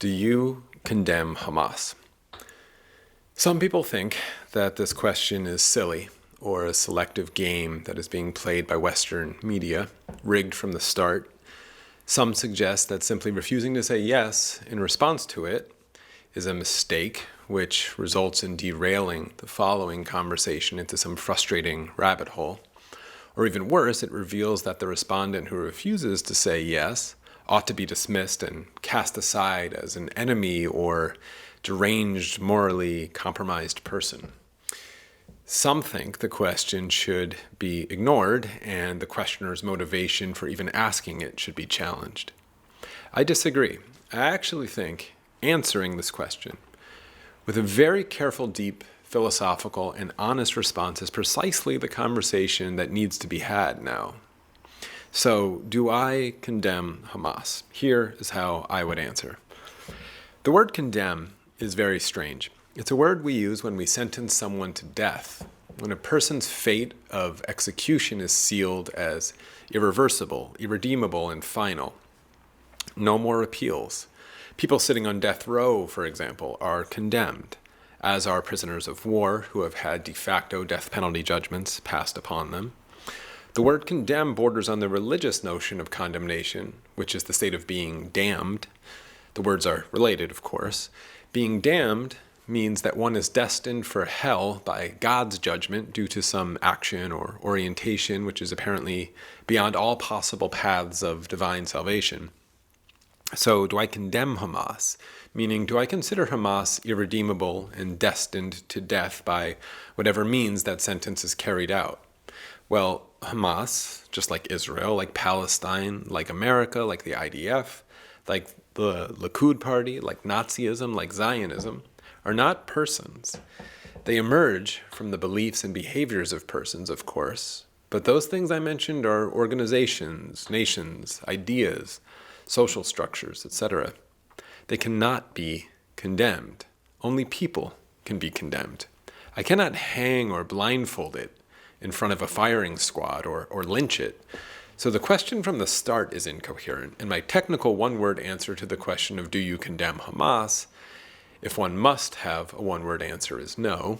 Do you condemn Hamas? Some people think that this question is silly or a selective game that is being played by Western media, rigged from the start. Some suggest that simply refusing to say yes in response to it is a mistake, which results in derailing the following conversation into some frustrating rabbit hole. Or even worse, it reveals that the respondent who refuses to say yes ought to be dismissed and cast aside as an enemy or deranged, morally compromised person. Some think the question should be ignored and the questioner's motivation for even asking it should be challenged. I disagree. I actually think answering this question with a very careful, deep, philosophical, and honest response is precisely the conversation that needs to be had now. So, do I condemn Hamas? Here is how I would answer. The word condemn is very strange. It's a word we use when we sentence someone to death, when a person's fate of execution is sealed as irreversible, irredeemable, and final. No more appeals. People sitting on death row, for example, are condemned, as are prisoners of war who have had de facto death penalty judgments passed upon them. The word condemn borders on the religious notion of condemnation, which is the state of being damned. The words are related, of course. Being damned means that one is destined for hell by God's judgment due to some action or orientation which is apparently beyond all possible paths of divine salvation. So, do I condemn Hamas? Meaning, do I consider Hamas irredeemable and destined to death by whatever means that sentence is carried out? Well, Hamas, just like Israel, like Palestine, like America, like the IDF, like the Likud party, like Nazism, like Zionism, are not persons. They emerge from the beliefs and behaviors of persons, of course, but those things I mentioned are organizations, nations, ideas, social structures, etc. They cannot be condemned. Only people can be condemned. I cannot hang or blindfold it in front of a firing squad or lynch it. So the question from the start is incoherent, and my technical one-word answer to the question of do you condemn Hamas, if one must have a one-word answer, is no.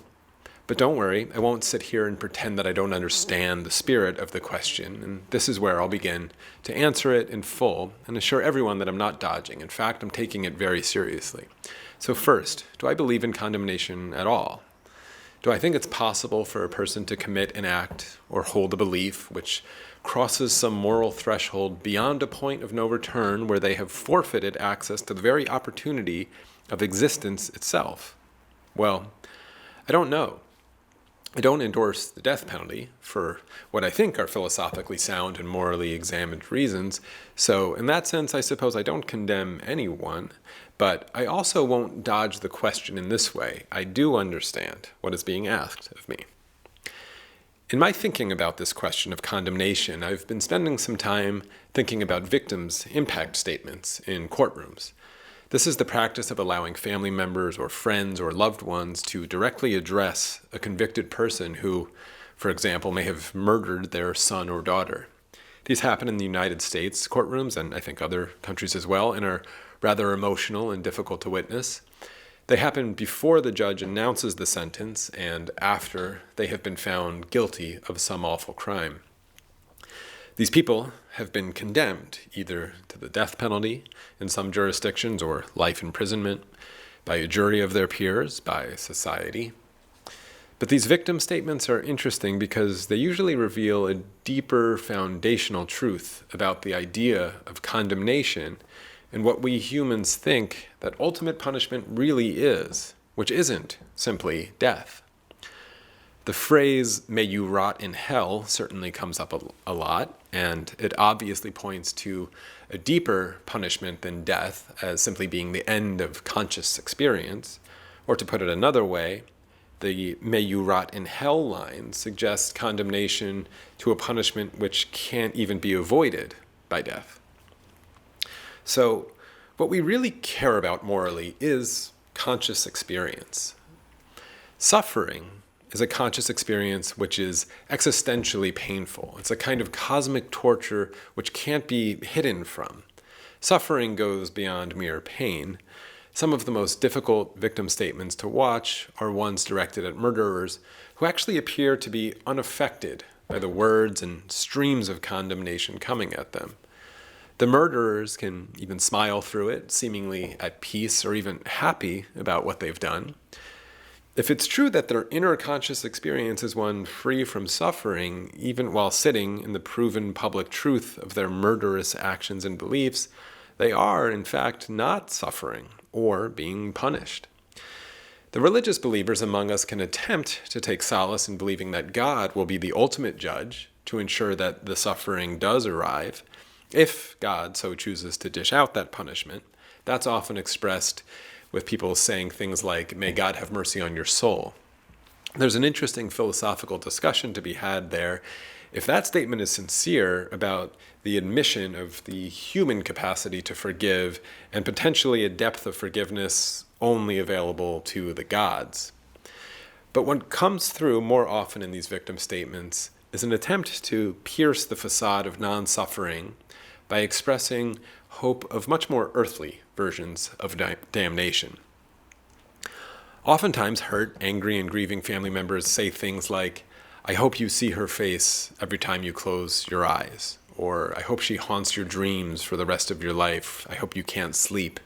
But don't worry, I won't sit here and pretend that I don't understand the spirit of the question, and this is where I'll begin to answer it in full and assure everyone that I'm not dodging. In fact, I'm taking it very seriously. So first, do I believe in condemnation at all? Do I think it's possible for a person to commit an act or hold a belief which crosses some moral threshold beyond a point of no return where they have forfeited access to the very opportunity of existence itself? Well, I don't know. I don't endorse the death penalty for what I think are philosophically sound and morally examined reasons. So in that sense, I suppose I don't condemn anyone, but I also won't dodge the question in this way. I do understand what is being asked of me. In my thinking about this question of condemnation, I've been spending some time thinking about victims' impact statements in courtrooms. This is the practice of allowing family members or friends or loved ones to directly address a convicted person who, for example, may have murdered their son or daughter. These happen in the United States courtrooms, and I think other countries as well, and are rather emotional and difficult to witness. They happen before the judge announces the sentence and after they have been found guilty of some awful crime. These people have been condemned either to the death penalty in some jurisdictions or life imprisonment by a jury of their peers, by society. But these victim statements are interesting because they usually reveal a deeper foundational truth about the idea of condemnation and what we humans think that ultimate punishment really is, which isn't simply death. The phrase, "may you rot in hell," certainly comes up a lot, and it obviously points to a deeper punishment than death as simply being the end of conscious experience. Or to put it another way, the "may you rot in hell" line suggests condemnation to a punishment which can't even be avoided by death. So what we really care about morally is conscious experience. Suffering is a conscious experience which is existentially painful. It's a kind of cosmic torture which can't be hidden from. Suffering goes beyond mere pain. Some of the most difficult victim statements to watch are ones directed at murderers who actually appear to be unaffected by the words and streams of condemnation coming at them. The murderers can even smile through it, seemingly at peace or even happy about what they've done. If it's true that their inner conscious experience is one free from suffering, even while sitting in the proven public truth of their murderous actions and beliefs, they are, in fact, not suffering or being punished. The religious believers among us can attempt to take solace in believing that God will be the ultimate judge to ensure that the suffering does arrive, if God so chooses to dish out that punishment. That's often expressed with people saying things like, "May God have mercy on your soul." There's an interesting philosophical discussion to be had there. If that statement is sincere about the admission of the human capacity to forgive and potentially a depth of forgiveness only available to the gods. But what comes through more often in these victim statements is an attempt to pierce the facade of non-suffering by expressing hope of much more earthly versions of damnation. Oftentimes hurt, angry, and grieving family members say things like, "I hope you see her face every time you close your eyes," or "I hope she haunts your dreams for the rest of your life. I hope you can't sleep.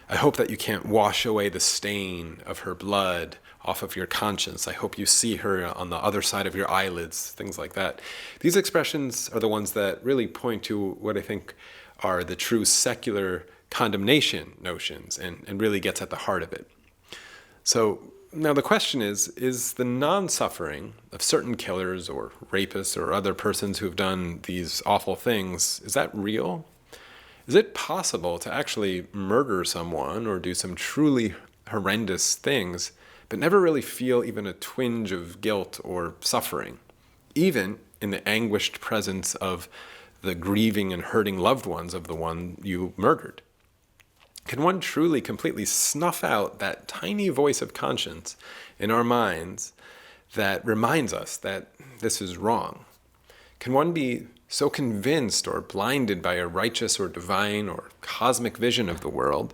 I hope that you can't wash away the stain of her blood off of your conscience. I hope you see her on the other side of your eyelids," things like that. These expressions are the ones that really point to what I think are the true secular condemnation notions and really gets at the heart of it. So now the question is the non-suffering of certain killers or rapists or other persons who've done these awful things, is that real? Is it possible to actually murder someone or do some truly horrendous things, but never really feel even a twinge of guilt or suffering, even in the anguished presence of the grieving and hurting loved ones of the one you murdered? Can one truly completely snuff out that tiny voice of conscience in our minds that reminds us that this is wrong? Can one be so convinced or blinded by a righteous or divine or cosmic vision of the world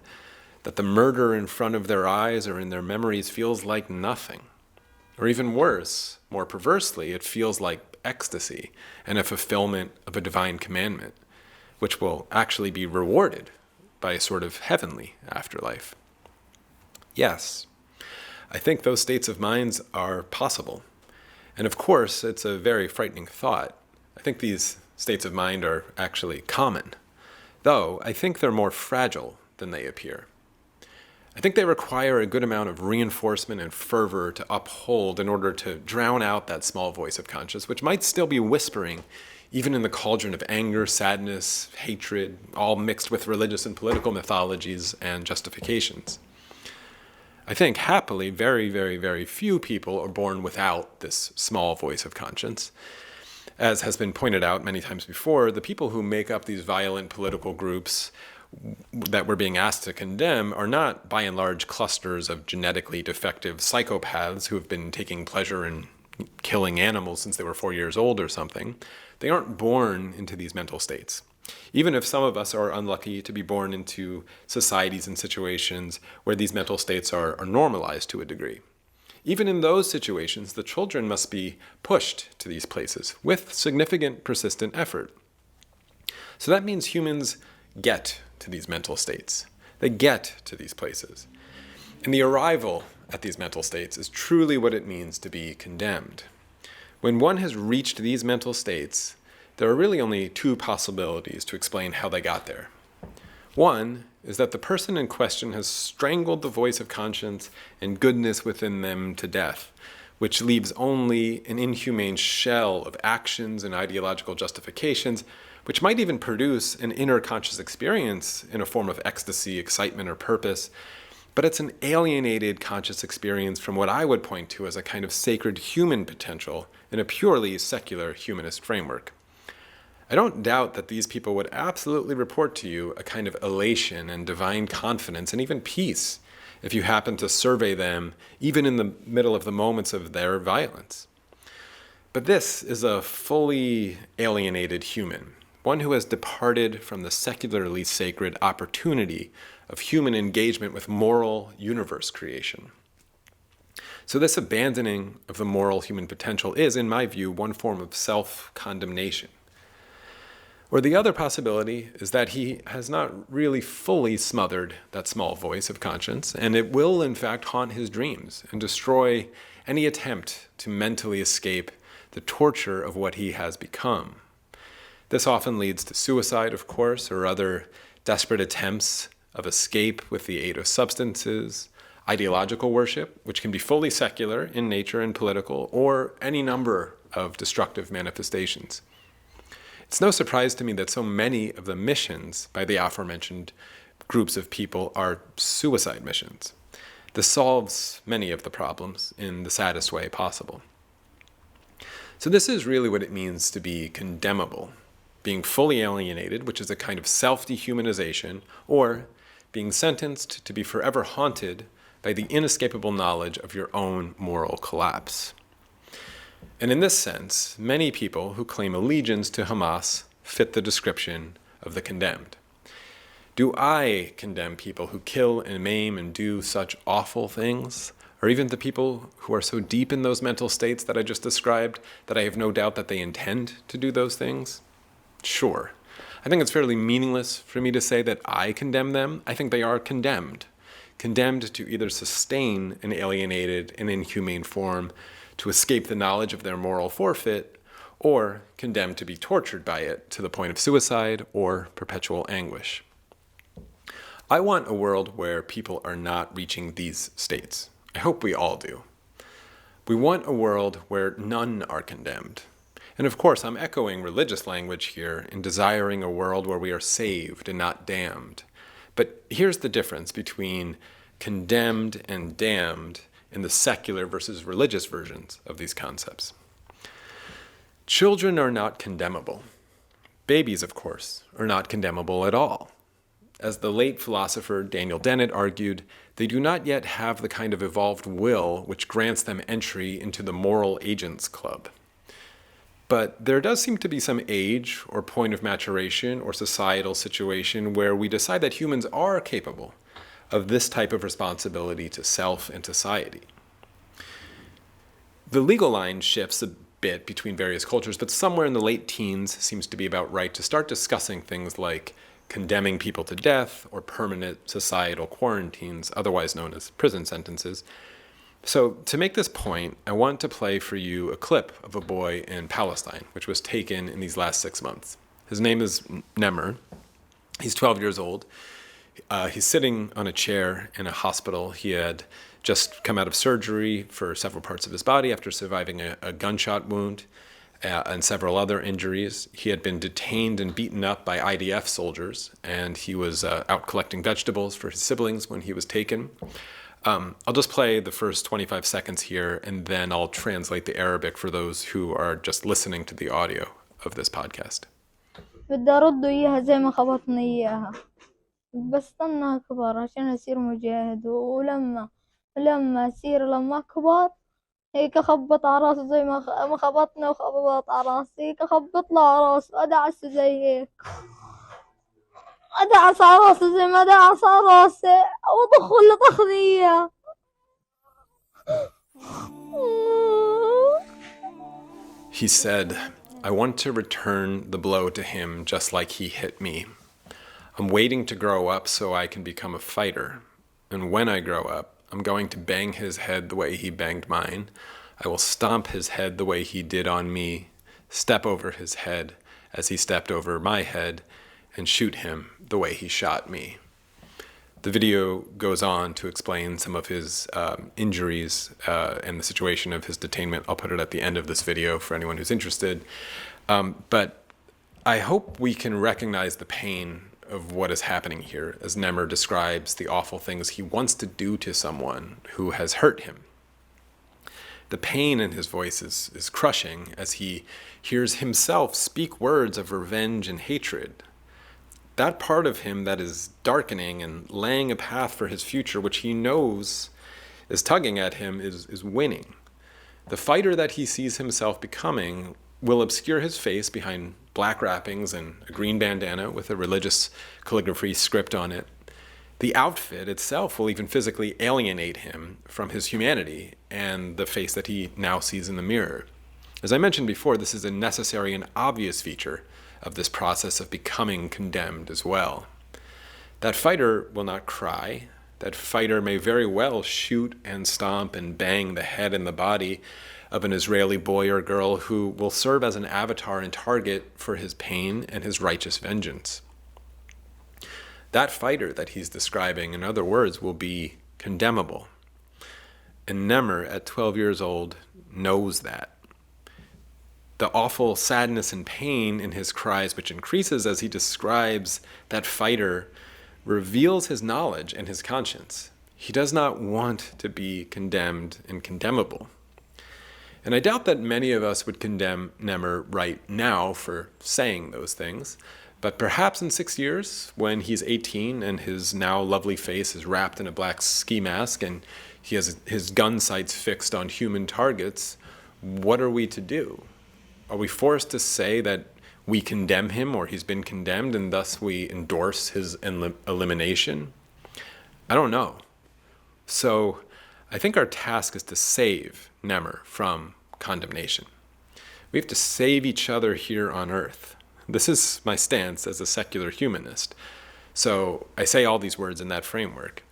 that the murder in front of their eyes or in their memories feels like nothing? Or even worse, more perversely, it feels like ecstasy and a fulfillment of a divine commandment, which will actually be rewarded by a sort of heavenly afterlife. Yes, I think those states of minds are possible. And of course, it's a very frightening thought. I think these states of mind are actually common, though I think they're more fragile than they appear. I think they require a good amount of reinforcement and fervor to uphold in order to drown out that small voice of conscience, which might still be whispering even in the cauldron of anger, sadness, hatred, all mixed with religious and political mythologies and justifications. I think, happily, very, very, very few people are born without this small voice of conscience. As has been pointed out many times before, the people who make up these violent political groups that we're being asked to condemn are not, by and large, clusters of genetically defective psychopaths who have been taking pleasure in killing animals since they were 4 years old or something. They aren't born into these mental states. Even if some of us are unlucky to be born into societies and situations where these mental states are normalized to a degree. Even in those situations, the children must be pushed to these places with significant, persistent effort. So that means humans get to these mental states. They get to these places. And the arrival at these mental states is truly what it means to be condemned. When one has reached these mental states, there are really only two possibilities to explain how they got there. One is that the person in question has strangled the voice of conscience and goodness within them to death, which leaves only an inhumane shell of actions and ideological justifications, which might even produce an inner conscious experience in a form of ecstasy, excitement, or purpose. But it's an alienated conscious experience from what I would point to as a kind of sacred human potential in a purely secular humanist framework. I don't doubt that these people would absolutely report to you a kind of elation and divine confidence and even peace if you happen to survey them even in the middle of the moments of their violence. But this is a fully alienated human, one who has departed from the secularly sacred opportunity of human engagement with moral universe creation. So this abandoning of the moral human potential is, in my view, one form of self-condemnation. Or the other possibility is that he has not really fully smothered that small voice of conscience, and it will in fact haunt his dreams and destroy any attempt to mentally escape the torture of what he has become. This often leads to suicide, of course, or other desperate attempts of escape with the aid of substances, ideological worship, which can be fully secular in nature and political, or any number of destructive manifestations. It's no surprise to me that so many of the missions by the aforementioned groups of people are suicide missions. This solves many of the problems in the saddest way possible. So this is really what it means to be condemnable, being fully alienated, which is a kind of self-dehumanization, or being sentenced to be forever haunted by the inescapable knowledge of your own moral collapse. And in this sense, many people who claim allegiance to Hamas fit the description of the condemned. Do I condemn people who kill and maim and do such awful things? Or even the people who are so deep in those mental states that I just described that I have no doubt that they intend to do those things? Sure. I think it's fairly meaningless for me to say that I condemn them. I think they are condemned to either sustain an alienated and inhumane form, to escape the knowledge of their moral forfeit, or condemned to be tortured by it to the point of suicide or perpetual anguish. I want a world where people are not reaching these states. I hope we all do. We want a world where none are condemned. And of course, I'm echoing religious language here in desiring a world where we are saved and not damned. But here's the difference between condemned and damned in the secular versus religious versions of these concepts. Children are not condemnable. Babies, of course, are not condemnable at all. As the late philosopher Daniel Dennett argued, they do not yet have the kind of evolved will which grants them entry into the moral agents club. But there does seem to be some age or point of maturation or societal situation where we decide that humans are capable of this type of responsibility to self and society. The legal line shifts a bit between various cultures, but somewhere in the late teens seems to be about right to start discussing things like condemning people to death or permanent societal quarantines, otherwise known as prison sentences. So to make this point, I want to play for you a clip of a boy in Palestine, which was taken in these last 6 months. His name is Nemr. He's 12 years old. He's sitting on a chair in a hospital. He had just come out of surgery for several parts of his body after surviving a gunshot wound and several other injuries. He had been detained and beaten up by IDF soldiers, and he was out collecting vegetables for his siblings when he was taken. I'll just play the first 25 seconds here, and then I'll translate the Arabic for those who are just listening to the audio of this podcast. بدي أرد إياها زي ما خبطني إياها، بستنى أكبر عشان أصير مجاهد. ولما لما أكبر هيك أخبط على راسه زي ما خبطني وخبط على راسي، هيك أخبط له على راسه أدعسه زي هيك، أدعس على راسه زي ما دعس على راسي وأضخه اللي طخني إياه. He said, I want to return the blow to him just like he hit me. I'm waiting to grow up so I can become a fighter. And when I grow up, I'm going to bang his head the way he banged mine. I will stomp his head the way he did on me, step over his head as he stepped over my head, and shoot him the way he shot me. The video goes on to explain some of his injuries and the situation of his detainment. I'll put it at the end of this video for anyone who's interested. But I hope we can recognize the pain of what is happening here as Nemr describes the awful things he wants to do to someone who has hurt him. The pain in his voice is crushing as he hears himself speak words of revenge and hatred. That part of him that is darkening and laying a path for his future, which he knows is tugging at him, is winning. The fighter that he sees himself becoming will obscure his face behind black wrappings and a green bandana with a religious calligraphy script on it. The outfit itself will even physically alienate him from his humanity and the face that he now sees in the mirror. As I mentioned before, this is a necessary and obvious feature of this process of becoming condemned as well. That fighter will not cry. That fighter may very well shoot and stomp and bang the head and the body of an Israeli boy or girl who will serve as an avatar and target for his pain and his righteous vengeance. That fighter that he's describing, in other words, will be condemnable. And Nemr, at 12 years old, knows that. The awful sadness and pain in his cries, which increases as he describes that fighter, reveals his knowledge and his conscience. He does not want to be condemned and condemnable. And I doubt that many of us would condemn Nemr right now for saying those things, but perhaps in 6 years, when he's 18 and his now lovely face is wrapped in a black ski mask and he has his gun sights fixed on human targets, what are we to do? Are we forced to say that we condemn him or he's been condemned and thus we endorse his elimination? I don't know. So I think our task is to save Nemr from condemnation. We have to save each other here on earth. This is my stance as a secular humanist. So I say all these words in that framework.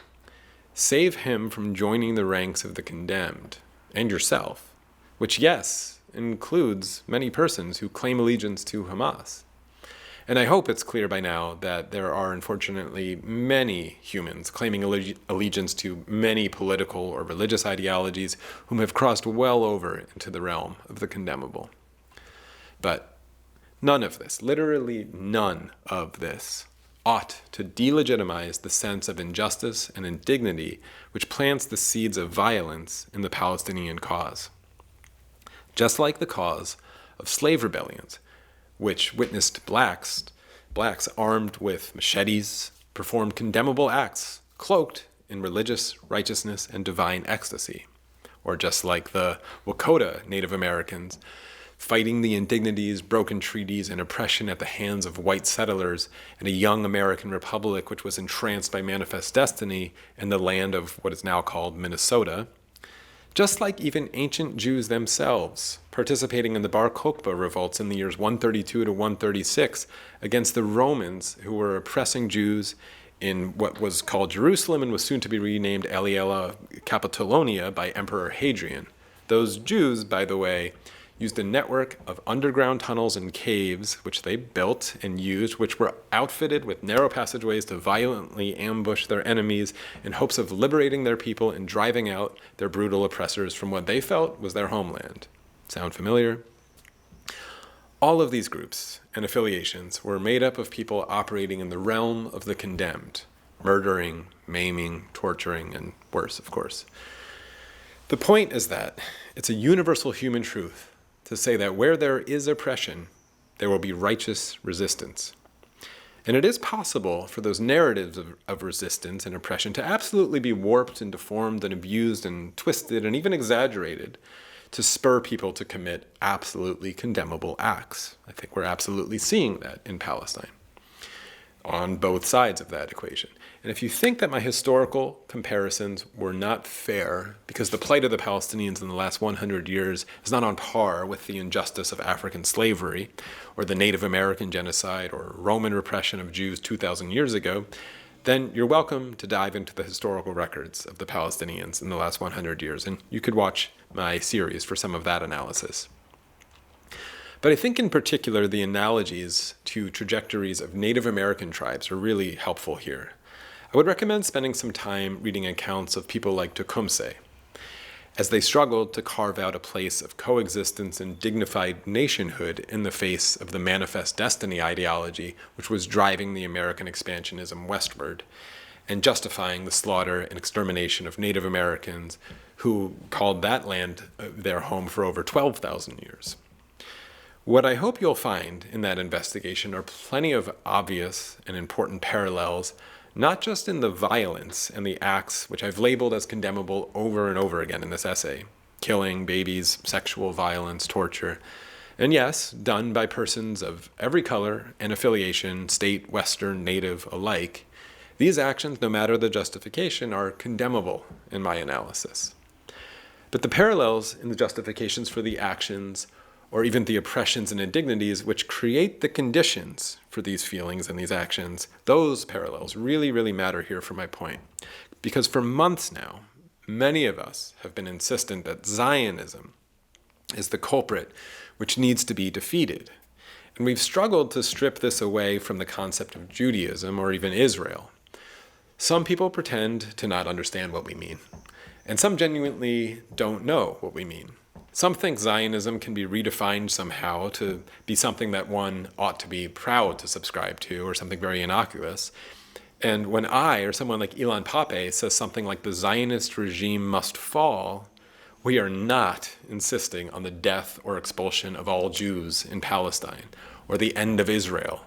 Save him from joining the ranks of the condemned and yourself, which, yes, includes many persons who claim allegiance to Hamas. And I hope it's clear by now that there are, unfortunately, many humans claiming allegiance to many political or religious ideologies whom have crossed well over into the realm of the condemnable. But none of this, literally none of this, ought to delegitimize the sense of injustice and indignity which plants the seeds of violence in the Palestinian cause. Just like the cause of slave rebellions, which witnessed blacks armed with machetes perform condemnable acts cloaked in religious righteousness and divine ecstasy. Or just like the Lakota Native Americans fighting the indignities, broken treaties, and oppression at the hands of white settlers in a young American republic which was entranced by manifest destiny in the land of what is now called Minnesota. Just like even ancient Jews themselves, participating in the Bar Kokhba revolts in the years 132 to 136 against the Romans who were oppressing Jews in what was called Jerusalem and was soon to be renamed Aelia Capitolonia by Emperor Hadrian. Those Jews, by the way, used a network of underground tunnels and caves, which they built and used, which were outfitted with narrow passageways to violently ambush their enemies in hopes of liberating their people and driving out their brutal oppressors from what they felt was their homeland. Sound familiar? All of these groups and affiliations were made up of people operating in the realm of the condemned, murdering, maiming, torturing, and worse, of course. The point is that it's a universal human truth to say that where there is oppression, there will be righteous resistance. And it is possible for those narratives of resistance and oppression to absolutely be warped and deformed and abused and twisted and even exaggerated to spur people to commit absolutely condemnable acts. I think we're absolutely seeing that in Palestine on both sides of that equation. And if you think that my historical comparisons were not fair because the plight of the Palestinians in the last 100 years is not on par with the injustice of African slavery or the Native American genocide or Roman repression of Jews 2,000 years ago, then you're welcome to dive into the historical records of the Palestinians in the last 100 years. And you could watch my series for some of that analysis. But I think in particular, the analogies to trajectories of Native American tribes are really helpful here. I would recommend spending some time reading accounts of people like Tecumseh, as they struggled to carve out a place of coexistence and dignified nationhood in the face of the manifest destiny ideology which was driving the American expansionism westward and justifying the slaughter and extermination of Native Americans who called that land their home for over 12,000 years. What I hope you'll find in that investigation are plenty of obvious and important parallels, not just in the violence and the acts which I've labeled as condemnable over and over again in this essay, killing, babies, sexual violence, torture, and yes, done by persons of every color and affiliation, state, Western, Native alike. These actions, no matter the justification, are condemnable in my analysis. But the parallels in the justifications for the actions, or even the oppressions and indignities which create the conditions for these feelings and these actions, those parallels really, really matter here for my point. Because for months now, many of us have been insistent that Zionism is the culprit which needs to be defeated. And we've struggled to strip this away from the concept of Judaism or even Israel. Some people pretend to not understand what we mean, and some genuinely don't know what we mean. Some think Zionism can be redefined somehow to be something that one ought to be proud to subscribe to, or something very innocuous. And when I, or someone like Ilan Pappé, says something like the Zionist regime must fall, we are not insisting on the death or expulsion of all Jews in Palestine, or the end of Israel.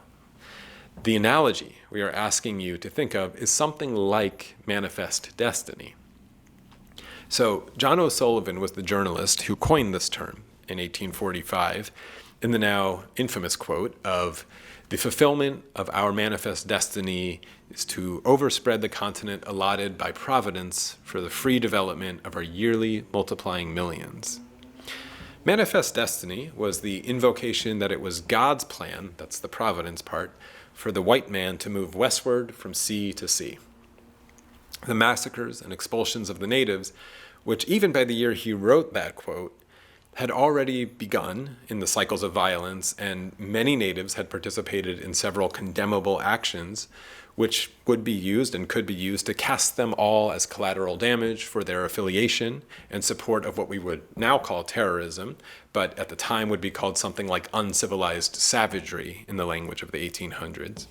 The analogy we are asking you to think of is something like manifest destiny. So John O'Sullivan was the journalist who coined this term in 1845 in the now infamous quote of, "The fulfillment of our manifest destiny is to overspread the continent allotted by Providence for the free development of our yearly multiplying millions." Manifest destiny was the invocation that it was God's plan, that's the providence part, for the white man to move westward from sea to sea. The massacres and expulsions of the natives, which even by the year he wrote that quote, had already begun in the cycles of violence, and many natives had participated in several condemnable actions, which would be used and could be used to cast them all as collateral damage for their affiliation and support of what we would now call terrorism, but at the time would be called something like uncivilized savagery in the language of the 1800s.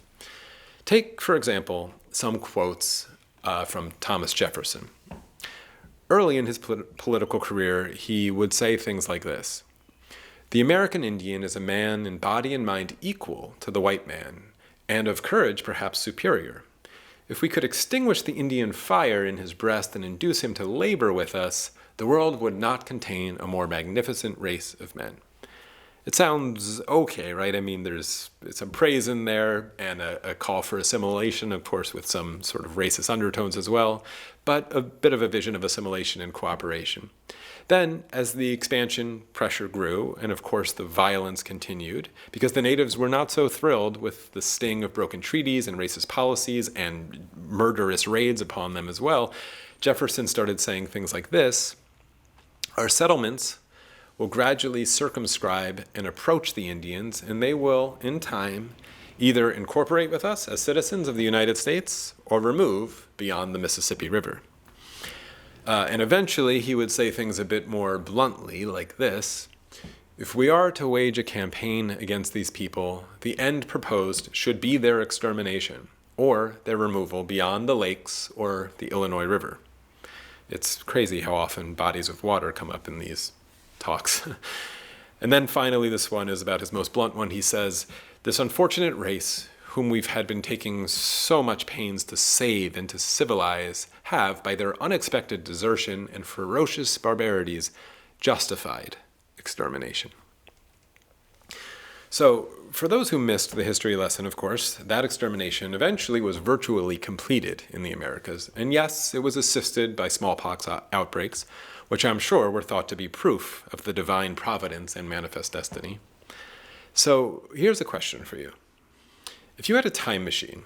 Take, for example, some quotes from Thomas Jefferson. Early in his political career, he would say things like this: "The American Indian is a man in body and mind equal to the white man, and of courage perhaps superior. If we could extinguish the Indian fire in his breast and induce him to labor with us, the world would not contain a more magnificent race of men." It sounds okay, right? I mean, there's some praise in there and a call for assimilation, of course, with some sort of racist undertones as well, but a bit of a vision of assimilation and cooperation. Then, as the expansion pressure grew, and of course the violence continued, because the natives were not so thrilled with the sting of broken treaties and racist policies and murderous raids upon them as well, Jefferson started saying things like this: "Our settlements will gradually circumscribe and approach the Indians, and they will, in time, either incorporate with us as citizens of the United States or remove beyond the Mississippi River." And eventually he would say things a bit more bluntly like this: "If we are to wage a campaign against these people, the end proposed should be their extermination or their removal beyond the lakes or the Illinois River." It's crazy how often bodies of water come up in these talks. And then finally, this one is about his most blunt one. He says, "This unfortunate race, whom we've had been taking so much pains to save and to civilize, have, by their unexpected desertion and ferocious barbarities, justified extermination." So, for those who missed the history lesson, of course, that extermination eventually was virtually completed in the Americas. And yes, it was assisted by smallpox outbreaks, which I'm sure were thought to be proof of the divine providence and manifest destiny. So here's a question for you. If you had a time machine,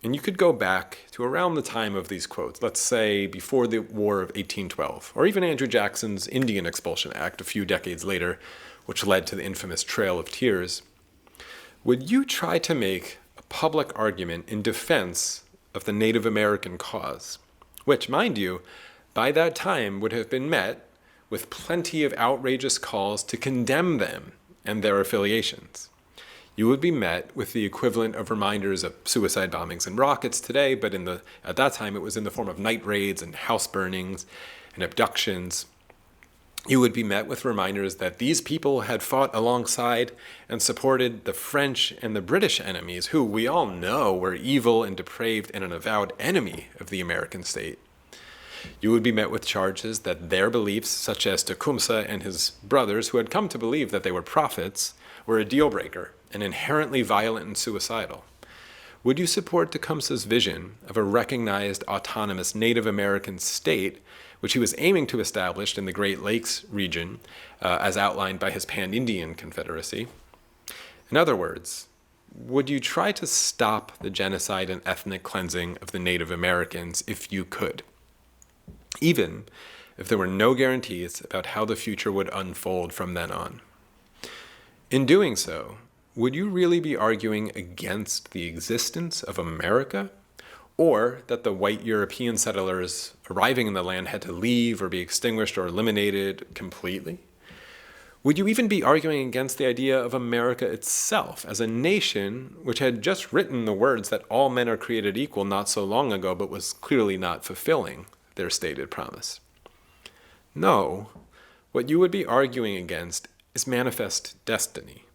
and you could go back to around the time of these quotes, let's say before the War of 1812, or even Andrew Jackson's Indian Expulsion Act a few decades later, which led to the infamous Trail of Tears, would you try to make a public argument in defense of the Native American cause, which, mind you, by that time would have been met with plenty of outrageous calls to condemn them and their affiliations? You would be met with the equivalent of reminders of suicide bombings and rockets today, but at that time it was in the form of night raids and house burnings and abductions. You would be met with reminders that these people had fought alongside and supported the French and the British enemies, who we all know were evil and depraved and an avowed enemy of the American state. You would be met with charges that their beliefs, such as Tecumseh and his brothers, who had come to believe that they were prophets, were a deal breaker and inherently violent and suicidal. would you support Tecumseh's vision of a recognized autonomous Native American state, which he was aiming to establish in the Great Lakes region, as outlined by his Pan-Indian Confederacy? In other words, would you try to stop the genocide and ethnic cleansing of the Native Americans if you could, even if there were no guarantees about how the future would unfold from then on? In doing so, would you really be arguing against the existence of America, or that the white European settlers arriving in the land had to leave or be extinguished or eliminated completely? Would you even be arguing against the idea of America itself as a nation which had just written the words that all men are created equal not so long ago, but was clearly not fulfilling their stated promise? No, what you would be arguing against is manifest destiny.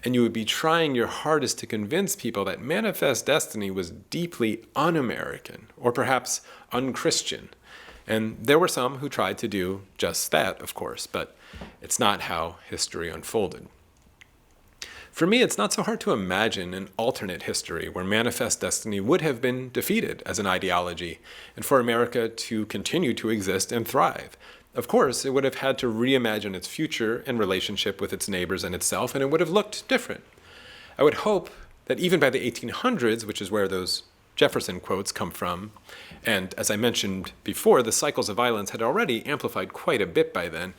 And you would be trying your hardest to convince people that manifest destiny was deeply un-American, or perhaps un-Christian. And there were some who tried to do just that, of course, but it's not how history unfolded. For me, it's not so hard to imagine an alternate history where manifest destiny would have been defeated as an ideology, and for America to continue to exist and thrive. Of course, it would have had to reimagine its future and relationship with its neighbors and itself, and it would have looked different. I would hope that even by the 1800s, which is where those Jefferson quotes come from, and as I mentioned before, the cycles of violence had already amplified quite a bit by then,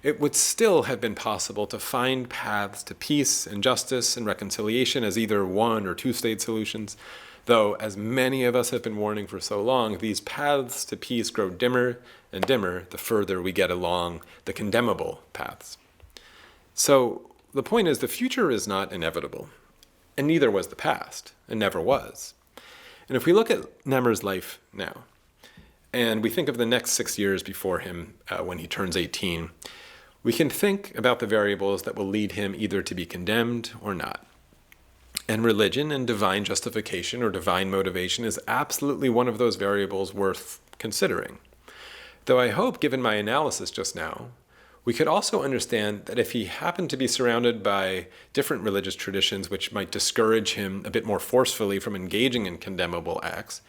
it would still have been possible to find paths to peace and justice and reconciliation as either one or two-state solutions, though, as many of us have been warning for so long, these paths to peace grow dimmer and dimmer the further we get along the condemnable paths. So the point is, the future is not inevitable, and neither was the past, and never was. And if we look at Nemr's life now, and we think of the next 6 years before him when he turns 18, we can think about the variables that will lead him either to be condemned or not. And religion and divine justification or divine motivation is absolutely one of those variables worth considering. Though I hope, given my analysis just now, we could also understand that if he happened to be surrounded by different religious traditions which might discourage him a bit more forcefully from engaging in condemnable acts,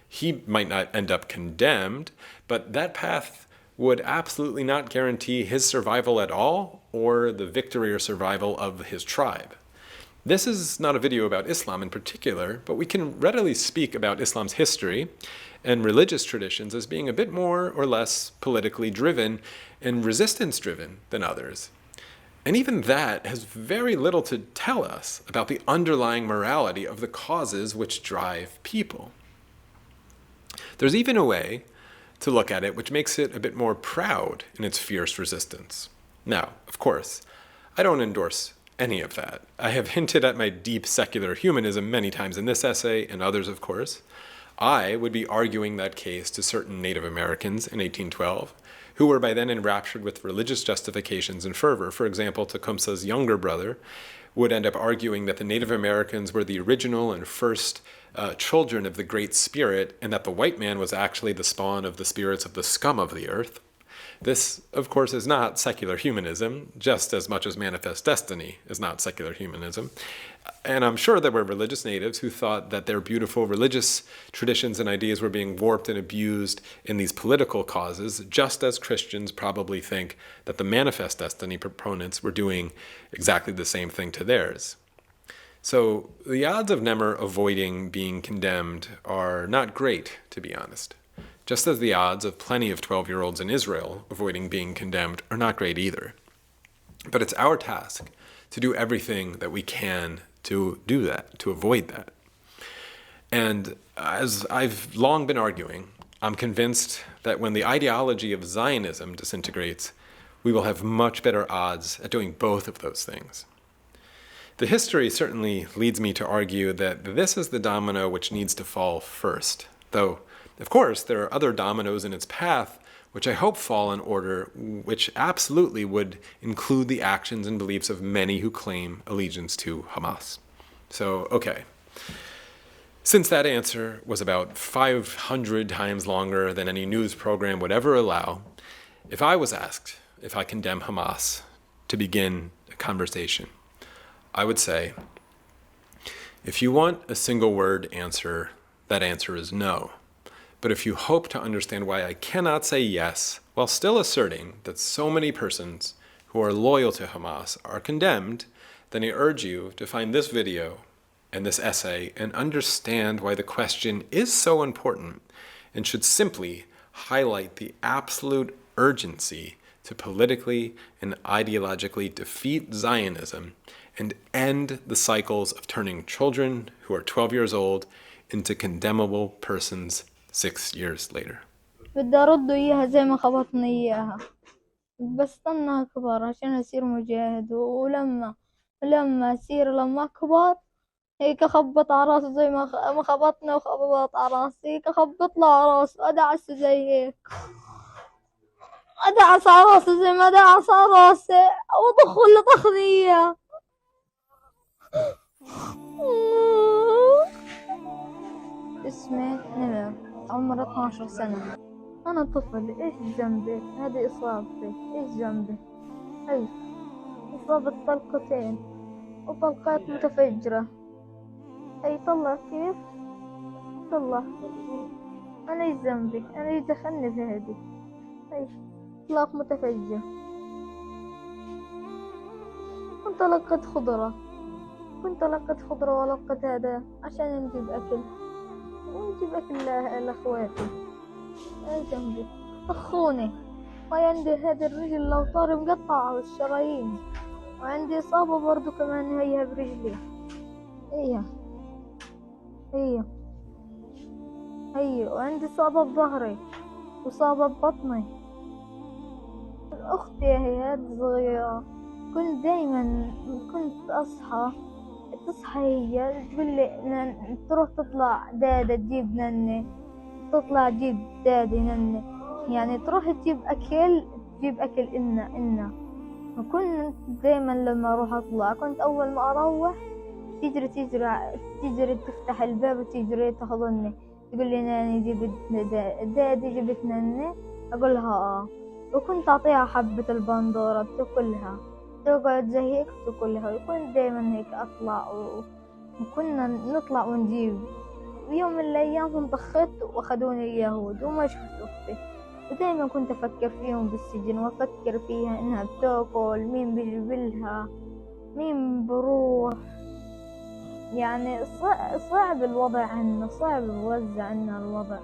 he might not end up condemned, but that path would absolutely not guarantee his survival at all or the victory or survival of his tribe. This is not a video about Islam in particular, but we can readily speak about Islam's history and religious traditions as being a bit more or less politically driven and resistance-driven than others. And even that has very little to tell us about the underlying morality of the causes which drive people. There's even a way to look at it which makes it a bit more proud in its fierce resistance. Now, of course, I don't endorse any of that. I have hinted at my deep secular humanism many times in this essay, and others, of course. I would be arguing that case to certain Native Americans in 1812, who were by then enraptured with religious justifications and fervor. For example, Tecumseh's younger brother would end up arguing that the Native Americans were the original and first children of the Great Spirit, and that the white man was actually the spawn of the spirits of the scum of the earth. This, of course, is not secular humanism, just as much as manifest destiny is not secular humanism. And I'm sure there were religious natives who thought that their beautiful religious traditions and ideas were being warped and abused in these political causes, just as Christians probably think that the manifest destiny proponents were doing exactly the same thing to theirs. So the odds of Nemr avoiding being condemned are not great, to be honest. Just as the odds of plenty of 12-year-olds in Israel avoiding being condemned are not great either. But it's our task to do everything that we can to do that, to avoid that. And as I've long been arguing, I'm convinced that when the ideology of Zionism disintegrates, we will have much better odds at doing both of those things. The history certainly leads me to argue that this is the domino which needs to fall first, though of course, there are other dominoes in its path which I hope fall in order, which absolutely would include the actions and beliefs of many who claim allegiance to Hamas. So, okay. Since that answer was about 500 times longer than any news program would ever allow, if I was asked if I condemn Hamas to begin a conversation, I would say, If you want a single word answer, that answer is no. But if you hope to understand why I cannot say yes while still asserting that so many persons who are loyal to Hamas are condemned, then I urge you to find this video and this essay and understand why the question is so important and should simply highlight the absolute urgency to politically and ideologically defeat Zionism and end the cycles of turning children who are 12 years old into condemnable persons 6 years later. بدي أرد إياها زي ما خبطني إياها، بستنى أكبر عشان أصير مجاهد. ولما لما أكبر هيك أخبط عراسه زي ما خبطني وخبط عراسي، هيك أخبط له عراسه أدعسه زي هيك، أدعس عراسه زي ما دعس عراسي وأدخل له تخذية. اسمي نمر، عمري 12 سنة. أنا طفل، إيش ذنبي؟ هذه إصابتي، إيش ذنبي؟ أي إصابة طلقتين وطلقات متفجرة. أي طلع كيف؟ طلع. أنا إيش ذنبي؟ أنا إيش دخلني في هذه؟ أي إطلاق متفجر. كنت لقيت خضرة ولقيت هذا عشان نجيب أكل لأخواتي. أي ذنبي؟ أخوني. وعندي هذه الرجل لو طار مقطعة والشرايين، وعندي إصابة برضو كمان هي برجلي. هي وعندي إصابة بظهري وإصابة ببطني. أختي هي صغيرة، كنت تصحى هي تقولي تروح تطلع دادة تجيب نني، تجيب دادي نني، يعني تروح تجيب أكل إنا. وكنت دايما لما أروح أطلع كنت أول ما أروح تجري تفتح الباب وتجري تحضني، تقولي ناني جبت دادي جبت نني، أقولها وكنت أعطيها حبة البندورة تاكلها، تقعد زي هيك تاكلها. وكنت دايما هيك أطلع وكنا نطلع ونجيب. يوم من الأيام انطخت وأخذوني اليهود وما شفت أختي. ودايما كنت أفكر فيهم بالسجن وأفكر فيها إنها بتاكل، مين بيجيبلها، مين بروح. يعني صعب الوضع عنا، صعب الوضع عنا الوضع.